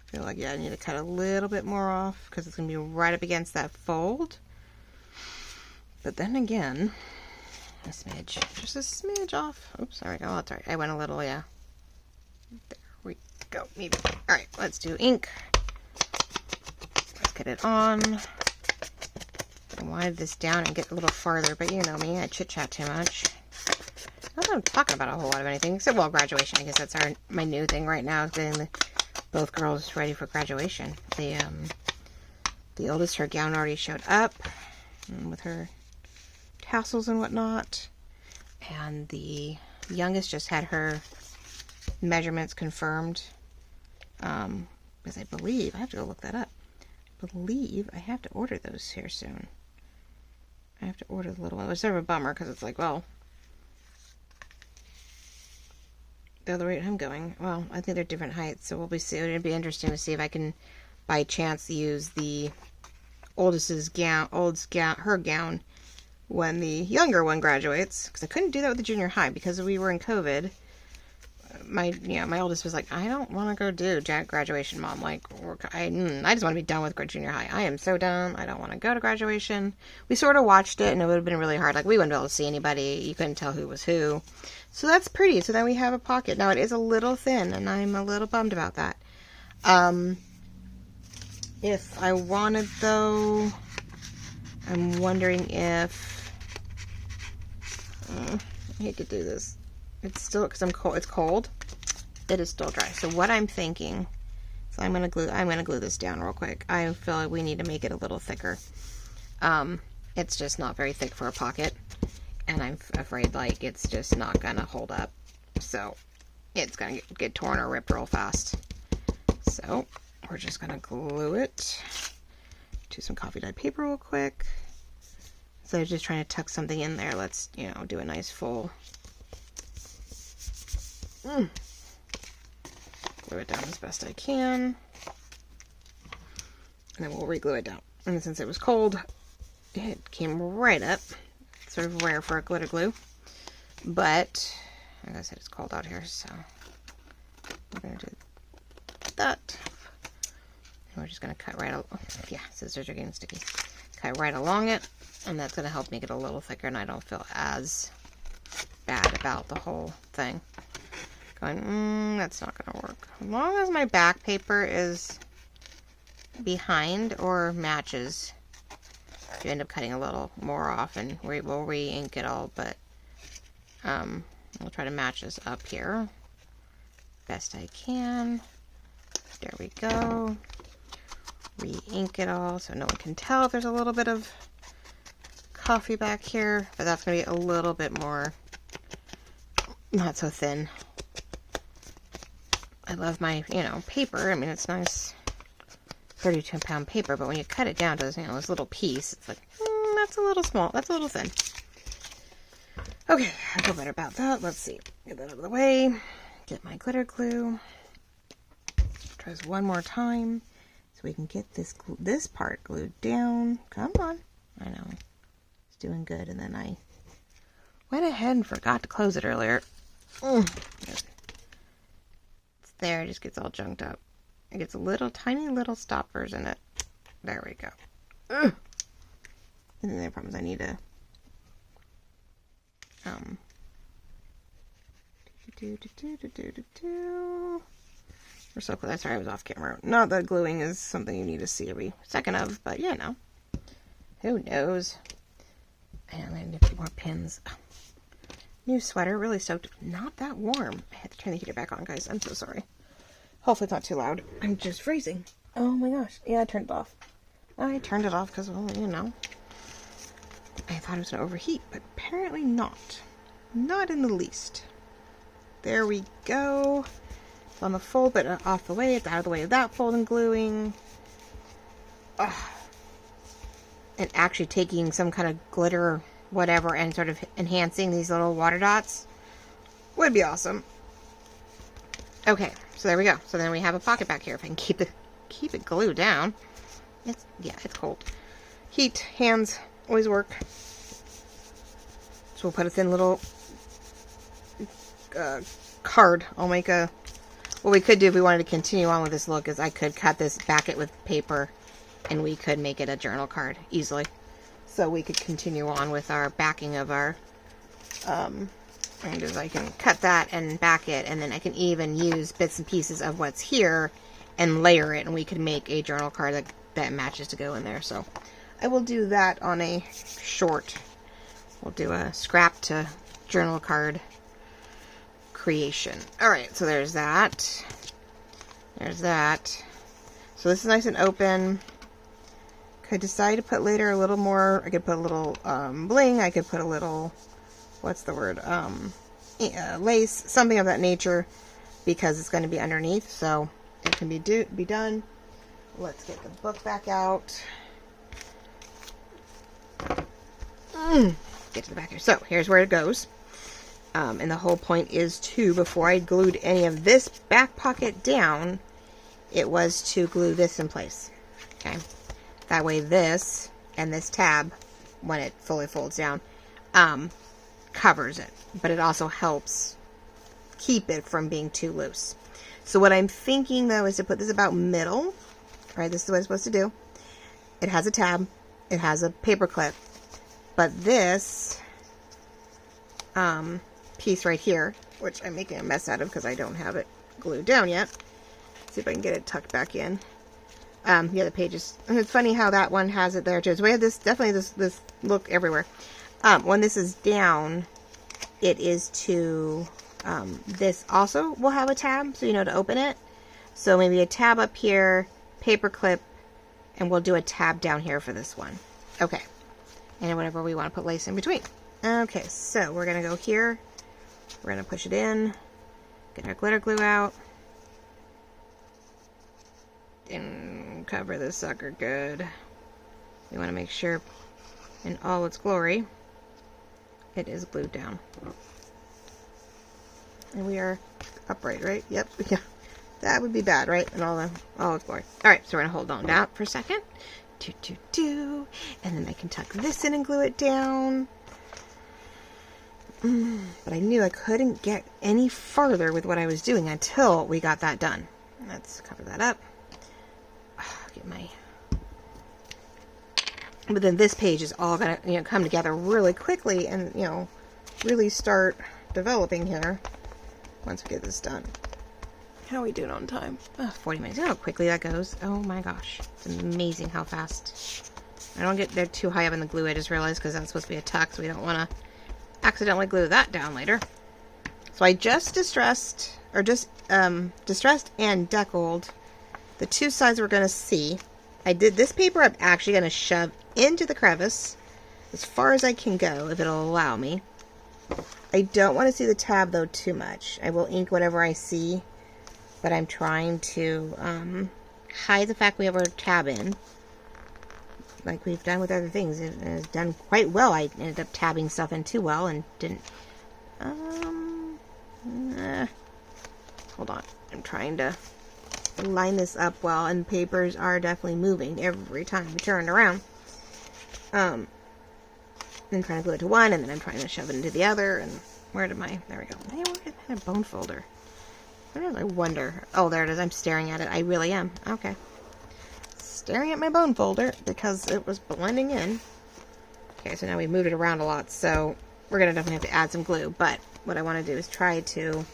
I feel like, yeah, I need to cut a little bit more off because it's going to be right up against that fold. But then again, a smidge, just a smidge off. Oops, sorry, oh, that's all right. I went a little, yeah. There we go, maybe. All right, let's do ink. Let's get it on. I wanted this down and get a little farther, but you know me, I chit-chat too much. Not that I'm talking about a whole lot of anything, except, well, graduation. I guess that's my new thing right now, is getting both girls ready for graduation. The oldest, her gown already showed up, with her tassels and whatnot, and the youngest just had her measurements confirmed, because I believe, I have to go look that up, I believe I have to order those here soon. I have to order the little one. It was sort of a bummer, because it's like, well, the other rate I'm going, well, I think they're different heights, so we'll be see. It'd be interesting to see if I can, by chance, use the oldest's gown, her gown, when the younger one graduates, because I couldn't do that with the junior high because we were in COVID. My oldest was like, I don't want to go do graduation, Mom. Like, I just want to be done with junior high. I am so done. I don't want to go to graduation. We sort of watched it, and it would have been really hard. Like, we wouldn't be able to see anybody. You couldn't tell who was who. So that's pretty. So then we have a pocket. Now, it is a little thin, and I'm a little bummed about that. If I wanted, though, I'm wondering if... I hate to do this. It's still, because I'm cold. It's cold. It is still dry. So what I'm thinking, So I'm gonna glue this down real quick. I feel like we need to make it a little thicker. It's just not very thick for a pocket, and I'm afraid like it's just not gonna hold up. So it's gonna get torn or ripped real fast. So we're just gonna glue it to some coffee dyed paper real quick. So I'm just trying to tuck something in there. Let's, you know, do a nice full. Glue it down as best I can. And then we'll re-glue it down. And since it was cold, it came right up. Sort of rare for a glitter glue. But, like I said, it's cold out here, so we're going to do that. And we're just going to cut right along. Yeah, scissors are getting sticky. Cut right along it. And that's going to help make it a little thicker, and I don't feel as bad about the whole thing. Going, that's not going to work. As long as my back paper is behind or matches, you end up cutting a little more off, and we'll re-ink it all, but we'll try to match this up here best I can. There we go. Re-ink it all so no one can tell if there's a little bit of coffee back here, but that's going to be a little bit more, not so thin. I love my, you know, paper. I mean, it's nice 32-pound paper, but when you cut it down to this, you know, this little piece, it's like, that's a little small. That's a little thin. Okay, I feel better about that. Let's see. Get that out of the way. Get my glitter glue. Try this one more time so we can get this part glued down. Come on. I know. It's doing good, and then I went ahead and forgot to close it earlier. There, it just gets all junked up. It gets little, tiny little stoppers in it. There we go. And then the problem is I need to we're so close. Sorry, I was off camera. Not that gluing is something you need to see every second of, but you know, who knows? And I'm gonna need a few more pins. New sweater, really soaked. Not that warm. I had to turn the heater back on, guys. I'm so sorry. Hopefully it's not too loud. I'm just freezing. Oh my gosh. Yeah, I turned it off. I turned it off because, well, you know, I thought it was going to overheat, but apparently not. Not in the least. There we go. It's on the fold, but off the way. It's out of the way of that fold and gluing. Ugh. And actually taking some kind of glitter whatever and sort of enhancing these little water dots would be awesome. Okay, so there we go. So then we have a pocket back here. If I can keep it glued down. It's cold. Heat, hands always work. So we'll put a thin little card. I'll make a, what we could do if we wanted to continue on with this look is I could cut this, back it with paper, and we could make it a journal card easily. So we could continue on with our backing of our, and I can cut that and back it, and then I can even use bits and pieces of what's here and layer it, and we could make a journal card that matches to go in there. So I will do that on a short. We'll do a scrap to journal card creation. Alright, so there's that. There's that. So this is nice and open. Could decide to put later a little more. I could put a little bling. I could put a little, what's the word, lace, something of that nature, because it's going to be underneath, so it can be done. Let's get the book back out. Get to the back here. So here's where it goes. And the whole point is to, before I glued any of this back pocket down, it was to glue this in place. Okay. That way this and this tab, when it fully folds down, covers it. But it also helps keep it from being too loose. So what I'm thinking, though, is to put this about middle. Right, this is what it's supposed to do. It has a tab. It has a paper clip. But this piece right here, which I'm making a mess out of because I don't have it glued down yet. Let's see if I can get it tucked back in. Yeah, the pages. And it's funny how that one has it there too. So we have this, definitely this look everywhere. When this is down, it is to, this also will have a tab, so you know to open it. So maybe a tab up here, paper clip, and we'll do a tab down here for this one. Okay. And whatever we want to put lace in between. Okay, so we're going to go here. We're going to push it in. Get our glitter glue out. And cover this sucker good. We want to make sure in all its glory it is glued down. And we are upright, right? Yep. Yeah. That would be bad, right? And all its glory. Alright, so we're going to hold on down for a second. And then I can tuck this in and glue it down. But I knew I couldn't get any farther with what I was doing until we got that done. Let's cover that up. Get my... But then this page is all going to, come together really quickly and, really start developing here once we get this done. How are we doing on time? 40 minutes. You know how quickly that goes? Oh my gosh. It's amazing how fast. I don't get there too high up in the glue, I just realized, because that's supposed to be a tuck, so we don't want to accidentally glue that down later. So I just distressed and deckled the two sides we're going to see. I did this paper I'm actually going to shove into the crevice as far as I can go, if it'll allow me. I don't want to see the tab, though, too much. I will ink whatever I see. But I'm trying to hide the fact we have our tab in, like we've done with other things. It has done quite well. I ended up tabbing stuff in too well and didn't. Hold on. I'm trying to line this up well, and papers are definitely moving every time we turn around. I'm trying to glue it to one, and then I'm trying to shove it into the other. And where did my? There we go. Hey, where did my bone folder? I wonder. Oh, there it is. I'm staring at it. I really am. Okay. Staring at my bone folder because it was blending in. Okay, so now we moved it around a lot, so we're going to definitely have to add some glue. But what I want to do is try to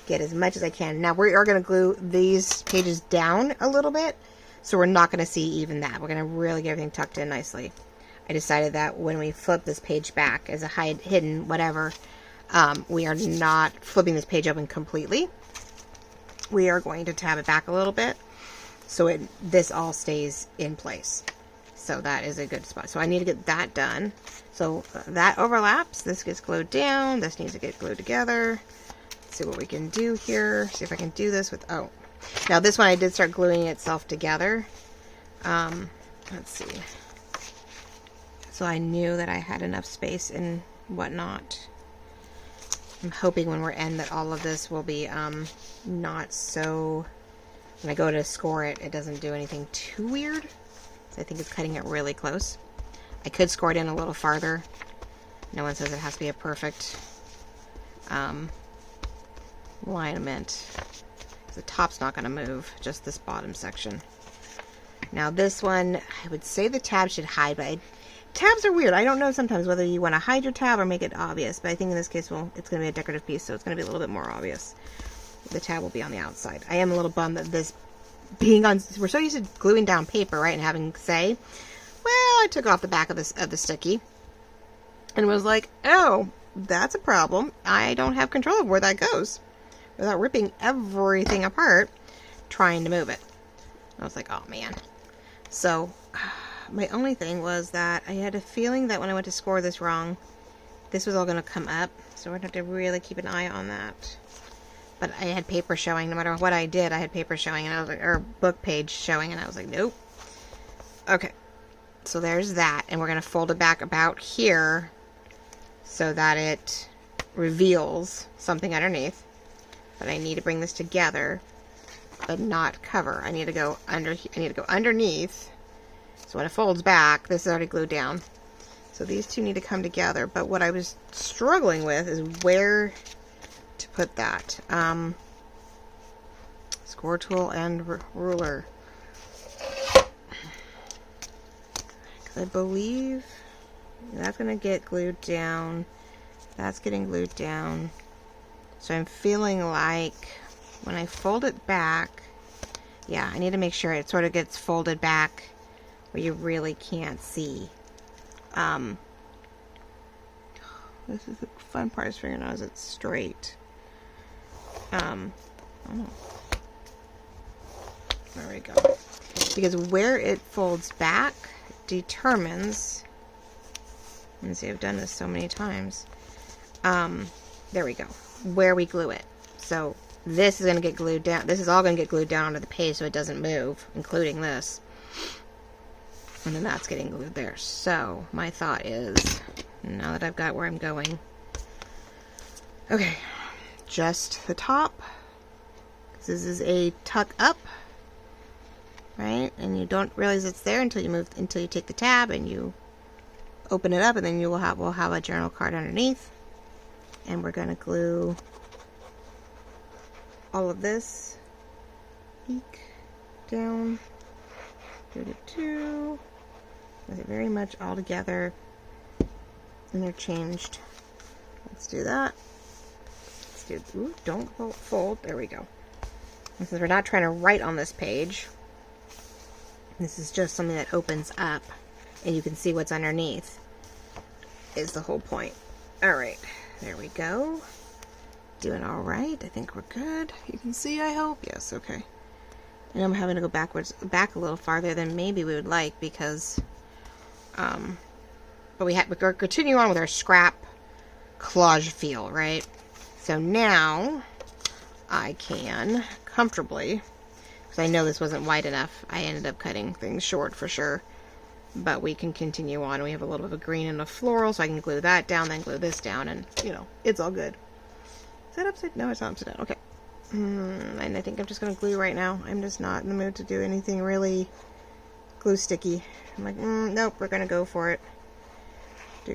get as much as I can. Now, we are going to glue these pages down a little bit, so we're not going to see even that. We're going to really get everything tucked in nicely. I decided that when we flip this page back as a hidden whatever, we are not flipping this page open completely. We are going to tab it back a little bit so this all stays in place. So that is a good spot. So I need to get that done. So that overlaps. This gets glued down. This needs to get glued together. Let's see what we can do here. See if I can do this with... Oh. Now this one I did start gluing itself together. Let's see. So I knew that I had enough space and whatnot. I'm hoping when we're in that all of this will be not so, when I go to score it, it doesn't do anything too weird. So I think it's cutting it really close. I could score it in a little farther. No one says it has to be a perfect alignment. The top's not going to move, just this bottom section. Now this one, I would say the tab should hide, but tabs are weird. I don't know sometimes whether you want to hide your tab or make it obvious, but I think in this case, well, it's going to be a decorative piece, so it's going to be a little bit more obvious. The tab will be on the outside. I am a little bummed that this being on, we're so used to gluing down paper, right, and having say, well, I took off the back of the sticky and was like, oh, that's a problem. I don't have control of where that goes without ripping everything apart trying to move it. I was like, oh man. So my only thing was that I had a feeling that when I went to score this wrong, this was all going to come up. So we're going to have to really keep an eye on that. But I had paper showing. No matter what I did, I had paper showing, and I was like, or book page showing, and I was like, nope. Okay. So there's that. And we're going to fold it back about here so that it reveals something underneath. But I need to bring this together, but not cover. I need to go underneath. So when it folds back, this is already glued down. So these two need to come together. But what I was struggling with is where to put that. Score tool and ruler. I believe that's going to get glued down. That's getting glued down. So I'm feeling like when I fold it back, yeah, I need to make sure it sort of gets folded back where you really can't see. This is the fun part, is figuring out is it straight. I don't know. There we go. Because where it folds back determines, let me see, I've done this so many times. There we go. Where we glue it. So this is going to get glued down. This is all going to get glued down onto the page so it doesn't move, including this. And then that's getting glued there. So my thought is, now that I've got where I'm going, okay, just the top. This is a tuck up, right? And you don't realize it's there until you take the tab and you open it up, and then we'll have a journal card underneath. And we're going to glue all of this down. They're very much all together, interchanged. Let's do that. Let's do, ooh, don't fold. There we go. And since we're not trying to write on this page, this is just something that opens up and you can see what's underneath, is the whole point. All right, there we go. Doing all right. I think we're good. You can see, I hope. Yes, okay. And I'm having to go back a little farther than maybe we would like, because but we're continuing on with our scrap collage feel, right? So now I can comfortably, because I know this wasn't wide enough, I ended up cutting things short for sure, but we can continue on. We have a little bit of a green and a floral, so I can glue that down, then glue this down, and you know, it's all good. Is that upside? No, it's not upside down. Okay. And I think I'm just going to glue right now. I'm just not in the mood to do anything really glue sticky. I'm like, nope, we're going to go for it. No.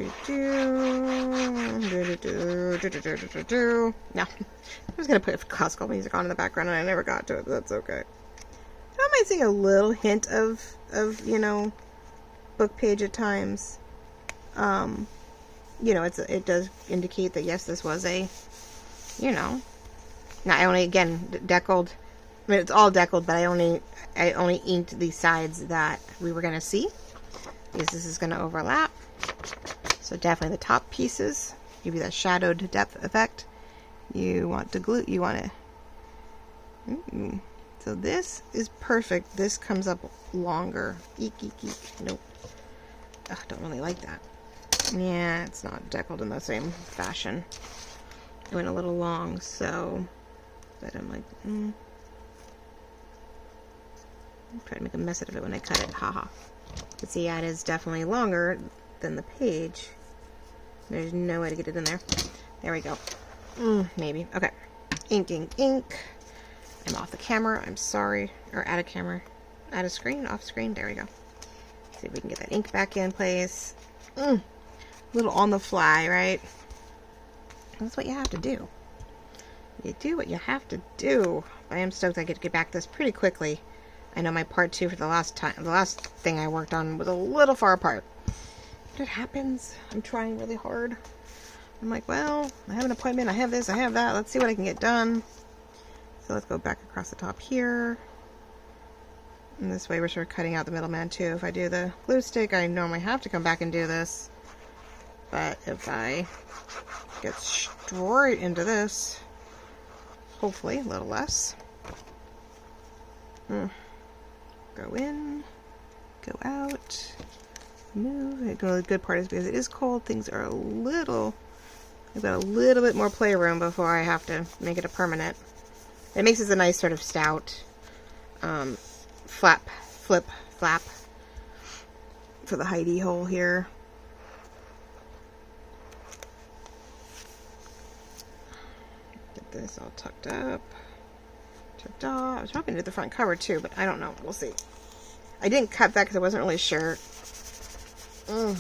I was going to put classical music on in the background and I never got to it, but that's okay. I might see a little hint of, you know, book page at times. You know, it does indicate that, yes, this was a, you know, now I only, again, deckled, I mean, it's all deckled, but I only inked the sides that we were going to see, because this is going to overlap. So definitely the top pieces give you that shadowed depth effect. You want to glue, you want to, so this is perfect. This comes up longer. Eek, eek, eek. Nope. Ugh, don't really like that. Yeah, it's not deckled in the same fashion. It went a little long, so, but I'm like, try to make a mess out of it when I cut it, haha. But see, yeah, it is definitely longer than the page. There's no way to get it in there. There we go. Maybe. Okay. Ink, ink, ink. I'm off the camera. I'm sorry. Or out of camera. Out of screen. Off screen. There we go. See if we can get that ink back in place. A little on the fly, right? That's what you have to do. You do what you have to do. I am stoked I get to get back this pretty quickly. I know my part 2 for the last thing I worked on was a little far apart. But it happens. I'm trying really hard. I'm like, well, I have an appointment, I have this, I have that. Let's see what I can get done. So let's go back across the top here. And this way we're sort of cutting out the middleman too. If I do the glue stick, I normally have to come back and do this. But if I get straight into this, hopefully a little less. Go in, go out, move. The good part is, because it is cold, things are a little, I've got a little bit more playroom before I have to make it a permanent. It makes this a nice sort of stout flap for the hidey hole here. Get this all tucked up. Tucked off. I was hoping to do the front cover too, but I don't know. We'll see. I didn't cut that because I wasn't really sure. So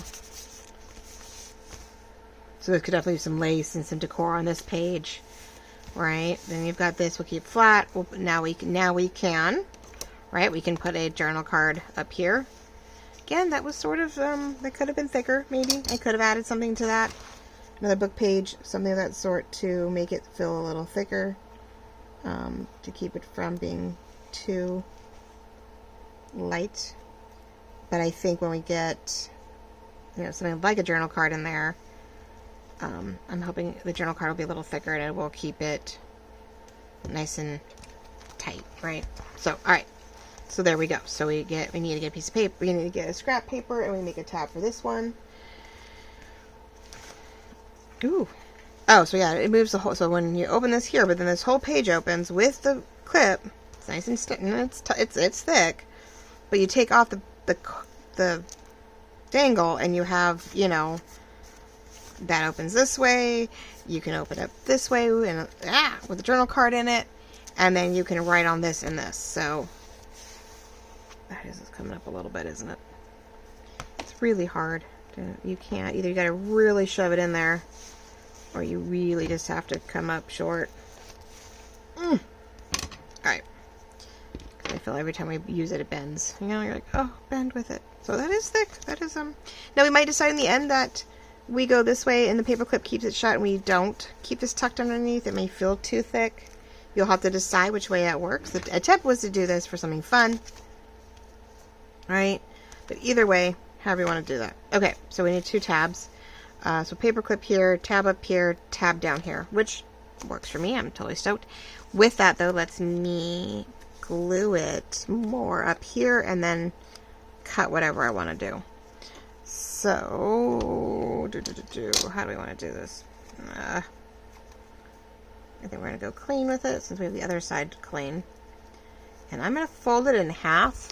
there could definitely be some lace and some decor on this page, right? Then you've got this. We'll keep flat. Now we can, right? We can put a journal card up here. Again, that was sort of that could have been thicker. Maybe I could have added something to that. Another book page, something of that sort, to make it feel a little thicker, to keep it from being too light. But I think when we get, you know, something like a journal card in there, I'm hoping the journal card will be a little thicker and it will keep it nice and tight, right? So, alright. So there we go. So we need to get a piece of paper. We need to get a scrap paper, and we make a tab for this one. Ooh. Oh, so yeah, it moves the whole. So when you open this here, but then this whole page opens with the clip. It's nice and it's thick, but you take off the dangle, and you have, you know, that opens this way. You can open it this way, and with a journal card in it, and then you can write on this and this. So that is coming up a little bit, isn't it? It's really hard. You can't, either you got to really shove it in there, or you really just have to come up short. Alright. I feel every time we use it, it bends. You know, you're like, oh, bend with it. So that is thick. That is, Now we might decide in the end that we go this way and the paper clip keeps it shut, and we don't keep this tucked underneath. It may feel too thick. You'll have to decide which way that works. The attempt was to do this for something fun. Right? But either way, however you want to do that. Okay, so we need 2 tabs. So paper clip here, tab up here, tab down here, which works for me. I'm totally stoked. With that, though, let's me glue it more up here and then cut whatever I want to do. So, how do we want to do this? I think we're going to go clean with it since we have the other side clean. And I'm going to fold it in half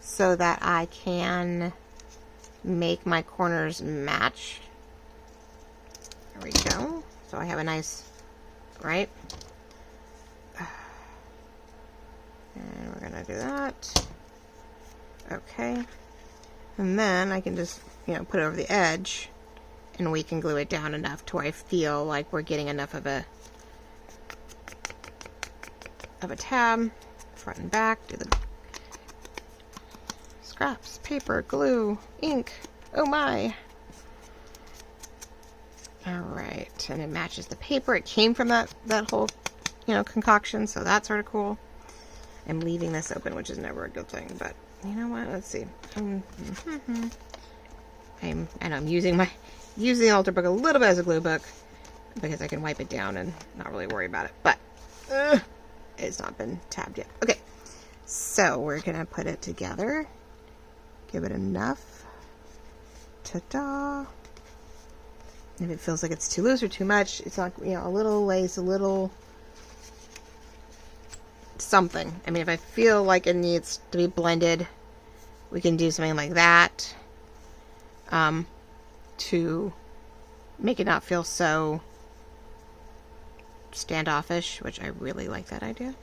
so that I can make my corners match. There we go. So I have a nice, right? And we're going to do that. Okay. And then I can just, you know, put it over the edge, and we can glue it down enough to where I feel like we're getting enough of a tab, front and back. Do the scraps, paper, glue, ink. Oh my! All right, and it matches the paper. It came from that whole, you know, concoction, so that's sort of cool. I'm leaving this open, which is never a good thing, but you know what? Let's see. I'm using the altar book a little bit as a glue book because I can wipe it down and not really worry about it. But it's not been tabbed yet. Okay, so we're gonna put it together. Give it enough. Ta-da! If it feels like it's too loose or too much, it's not, you know, a little lace, a little something. I mean, if I feel like it needs to be blended, we can do something like that to make it not feel so standoffish, which I really like that idea.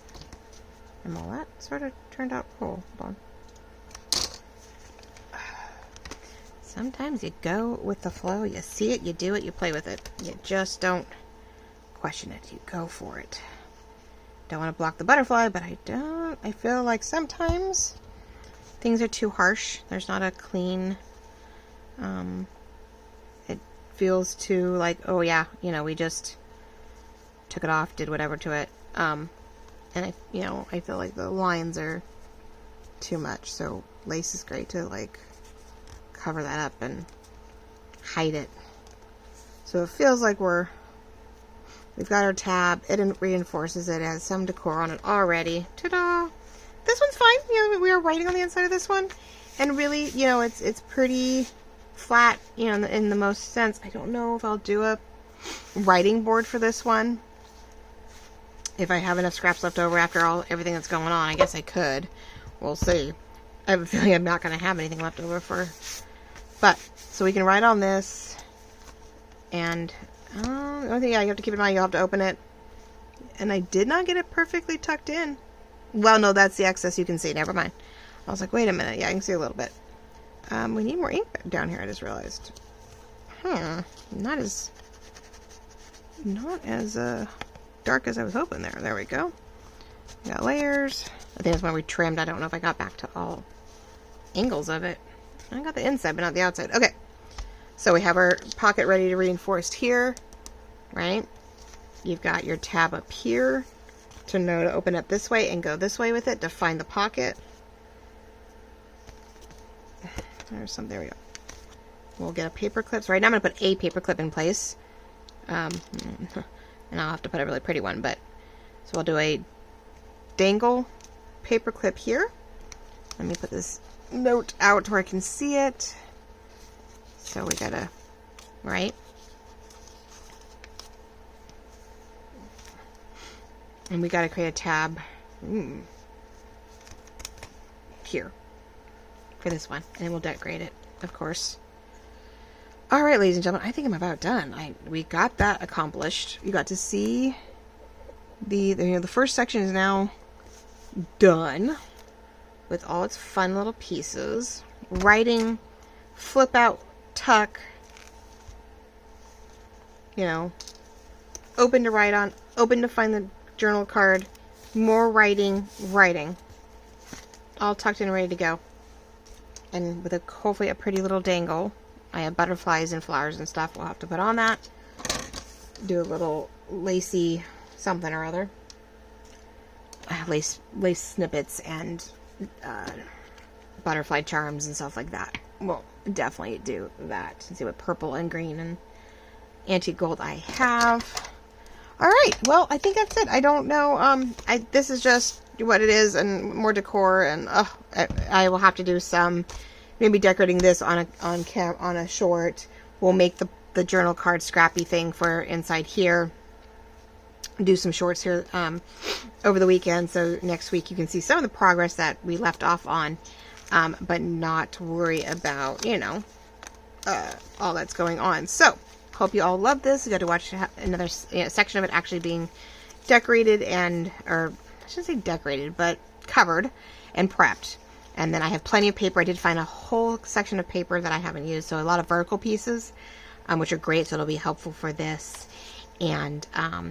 And all that sort of turned out cool. Hold on. Sometimes you go with the flow. You see it, you do it, you play with it. You just don't question it. You go for it. Don't want to block the butterfly, but I feel like sometimes things are too harsh. There's not a clean, it feels too like, oh yeah, you know, we just took it off, did whatever to it. And I feel like the lines are too much. So lace is great to like cover that up and hide it. So it feels like we've got our tab. It reinforces it. It has some decor on it already. Ta-da! This one's fine. You know, we are writing on the inside of this one, and really, you know, it's pretty flat. You know, in the most sense. I don't know if I'll do a writing board for this one. If I have enough scraps left over after everything that's going on, I guess I could. We'll see. I have a feeling I'm not going to have anything left over but so we can write on this, and the only thing, yeah, you have to keep in mind, you'll have to open it. And I did not get it perfectly tucked in. Well, no, that's the excess you can see. Never mind. I was like, wait a minute. Yeah, I can see a little bit. We need more ink down here, I just realized. Not as dark as I was hoping there. There we go. We got layers. I think that's when we trimmed. I don't know if I got back to all angles of it. I got the inside, but not the outside. Okay. So we have our pocket ready to reinforce here, right? You've got your tab up here to know to open up this way and go this way with it to find the pocket. There's some, there we go. We'll get a paper clip. So right now I'm going to put a paper clip in place. And I'll have to put a really pretty one, but so we'll do a dangle paper clip here. Let me put this note out where I can see it. So we gotta, right? And we gotta create a tab here for this one, and we'll decorate it, of course. All right, ladies and gentlemen, I think I'm about done. We got that accomplished. You got to see the first section is now done with all its fun little pieces. Writing, flip out, tuck, you know, open to write on, open to find the journal card, more writing, all tucked in and ready to go. And with hopefully a pretty little dangle. I have butterflies and flowers and stuff. We'll have to put on that. Do a little lacy something or other. Lace snippets and butterfly charms and stuff like that. We'll definitely do that. See what purple and green and antique gold I have. All right. Well, I think that's it. I don't know. This is just what it is and more decor. And I will have to do some. Maybe decorating this on a short. We'll make the journal card scrappy thing for inside here. Do some shorts here over the weekend, so next week you can see some of the progress that we left off on, but not worry about, you know, all that's going on. So hope you all love this. You got to watch another section of it actually being decorated or I shouldn't say decorated, but covered and prepped. And then I have plenty of paper. I did find a whole section of paper that I haven't used. So a lot of vertical pieces, which are great. So it'll be helpful for this and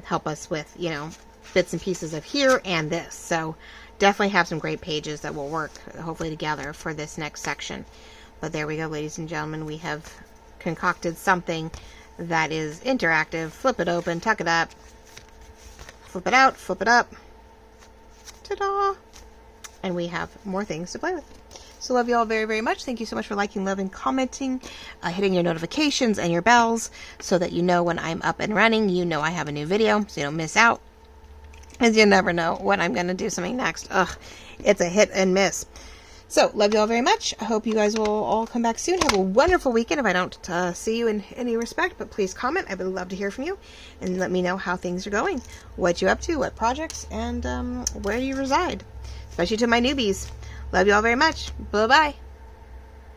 help us with, you know, bits and pieces of here and this. So definitely have some great pages that will work hopefully together for this next section. But there we go, ladies and gentlemen. We have concocted something that is interactive. Flip it open, tuck it up, flip it out, flip it up. Ta-da! And we have more things to play with. So love you all very, very much. Thank you so much for liking, loving, commenting, hitting your notifications and your bells so that you know when I'm up and running. You know I have a new video, so you don't miss out. As you never know when I'm going to do something next. Ugh, it's a hit and miss. So love you all very much. I hope you guys will all come back soon. Have a wonderful weekend if I don't see you in any respect. But please comment. I would love to hear from you. And let me know how things are going. What you're up to, what projects, and where you reside. Especially to my newbies. Love you all very much. Bye-bye.